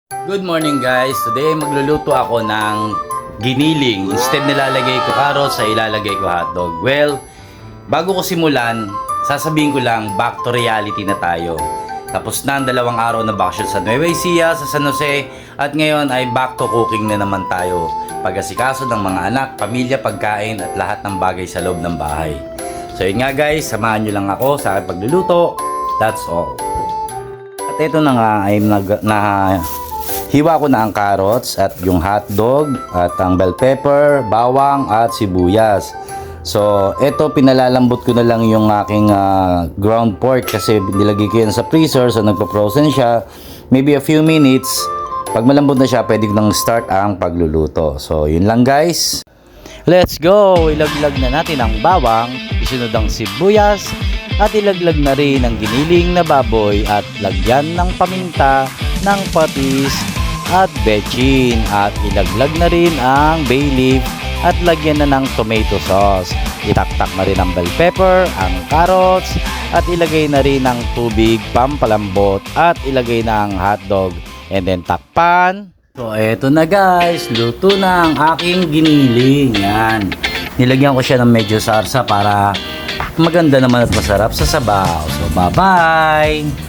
Good morning guys! Today magluluto ako ng giniling. Instead nilalagay ko carrots ay ilalagay ko hotdog. Well, bago ko simulan, sasabihin ko lang back to reality na tayo. Tapos na ang 2 araw na bakasyon sa Nueva Ecija, sa San Jose, at ngayon ay back to cooking na naman tayo. Pag-asikaso ng mga anak, pamilya, pagkain at lahat ng bagay sa loob ng bahay. So yun nga guys, samahan nyo lang ako sa aking pagluluto. That's all. At ito na nga ay hiwa ko na ang carrots at yung hotdog at ang bell pepper, bawang at sibuyas. So, ito pinalalambot ko na lang yung aking ground pork kasi nilagay ko yan sa freezer, so nagpa-frozen siya. Maybe a few minutes. Pag malambot na siya, pwede ko nang start ang pagluluto. So, yun lang guys. Let's go! Ilaglag na natin ang bawang, isunod ang sibuyas, at ilaglag na rin ang giniling na baboy at lagyan ng paminta, ng patis at bechin, at ilaglag na rin ang bay leaf at lagyan na ng tomato sauce. Itaktak na rin ang bell pepper, ang carrots, at ilagay na rin ang tubig pampalambot at ilagay na ang hotdog and then takpan. So eto na guys, luto na ang aking giniling. Yan, nilagyan ko siya ng medyo sarsa para maganda naman at masarap sa sabaw. So bye bye!